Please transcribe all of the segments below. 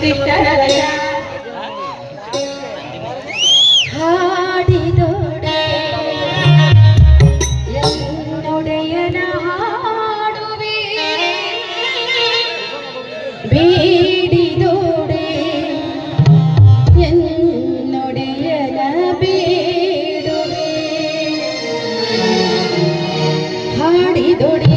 ಕೃಷ್ಣನರಯ ಹಾಡಿದೊಡೆ ಎನ್ನೊಡೆಯನ ಹಾಡುವೆ ಬೇಡಿದೊಡೆ ಎನ್ನೊಡೆಯನ ಬೇಡುವೆ ಹಾಡಿದೊಡೆ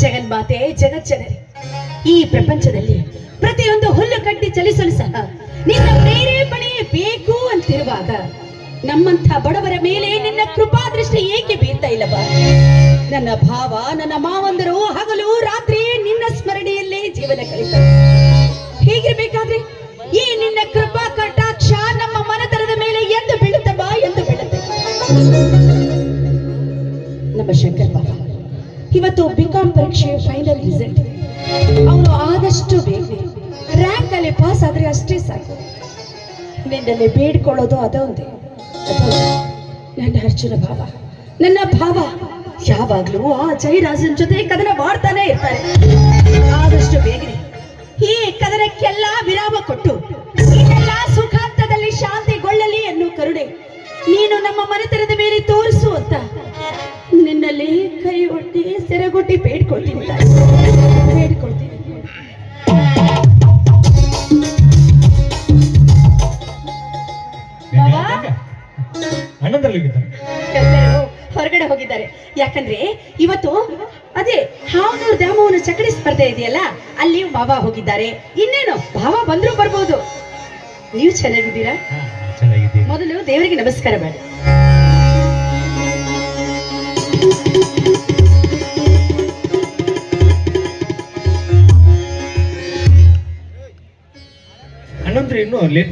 ಜಗನ್ಮಾತೆ ಜಗಜ್ಜನರಿ ಈ ಪ್ರಪಂಚದಲ್ಲಿ ಪ್ರತಿಯೊಂದು ಹುಲ್ಲು ಕಟ್ಟಿ ಚಲಿಸಲು ಸಹ ನಿನ್ನ ಪ್ರೇರೇಪಣೆ ಬೇಕು ಅಂತಿರುವಾಗ ನಮ್ಮಂಥ ಬಡವರ ಮೇಲೆ ನಿನ್ನ ಕೃಪಾ ದೃಷ್ಟಿ ಏಕೆ ಬೀರ್ತಾ ಇಲ್ಲವಾ? ನನ್ನ ಭಾವ ನನ್ನ ಮಾವಂದರು ಹಗಲು ರಾತ್ರಿ ನಿನ್ನ ಸ್ಮರಣೆಯಲ್ಲೇ ಜೀವನ ಕಳಿತಾರೆ. ಹೀಗಿರ್ಬೇಕಾದ್ರೆ ಈ ನಿನ್ನ ಕೃಪಾ ಕಟಾಕ್ಷ ನಮ್ಮ ಮನತನದ ಮೇಲೆ ಎಂದು ಬೀಳುತ್ತಮ್ಮ ಎಂದು ಬೀಳುತ್ತೆ. ನಮ್ಮ ಶಂಕರ್ ಬಾಬಾ ಇವತ್ತು ಬಿಕಾಂ ಪರೀಕ್ಷೆ ಫೈನಲ್ ರಿಸಲ್ಟ್ ಇದೆ. ಅವನು ಆದಷ್ಟು ಬೇಗ ರ್ಯಾಂಕ್ ಅಲ್ಲಿ ಪಾಸ್ ಆದ್ರೆ ಅಷ್ಟೇ ಸಾಕು. ನಿನ್ನಲ್ಲಿ ಬೇಡ್ಕೊಳ್ಳೋದು ಅದೊಂದೇ. ನನ್ನ ಅರ್ಜುನ ಭಾವ ನನ್ನ ಭಾವ ಯಾವಾಗ್ಲೂ ಆ ಜಯರಾಜನ್ ಜೊತೆ ಕದನ ಮಾಡ್ತಾನೆ ಇರ್ತಾರೆ. ಆದಷ್ಟು ಬೇಗನೆ ಈ ಕದನಕ್ಕೆಲ್ಲ ವಿರಾಮ ಕೊಟ್ಟು ಇದೆಲ್ಲ ಸುಖಾಂತದಲ್ಲಿ ಶಾಂತಿಗೊಳ್ಳಲಿ ಎನ್ನುವ ಕರುಣೆ ನೀನು ನಮ್ಮ ಮನೆತನದ ಮೇಲೆ ತೋರಿಸು ಅಂತ ನಿನ್ನಲ್ಲಿ ಕೈ ಒಟ್ಟಿ ಸೆರೆಗೊಟ್ಟಿ ಬೇಡ್ಕೊಳ್ತೀನಿ. ಎಲ್ಲರೂ ಹೊರಗಡೆ ಹೋಗಿದ್ದಾರೆ. ಯಾಕಂದ್ರೆ ಇವತ್ತು ಅದೇ ಹಾವನೂರು ದ್ಯಾಮವನ ಚಕಡಿ ಸ್ಪರ್ಧೆ ಇದೆಯಲ್ಲ, ಅಲ್ಲಿ ಬಾಬಾ ಹೋಗಿದ್ದಾರೆ. ಇನ್ನೇನು ಭಾವ ಬಂದ್ರು ಬರ್ಬೋದು. ನೀವು ಚೆನ್ನಾಗಿದ್ದೀರಾ? ಮೊದಲು ದೇವರಿಗೆ ನಮಸ್ಕಾರ ಮಾಡಿ. ಅಣ್ಣಂದ್ರೆ ಇನ್ನೂ ಲೇಟ್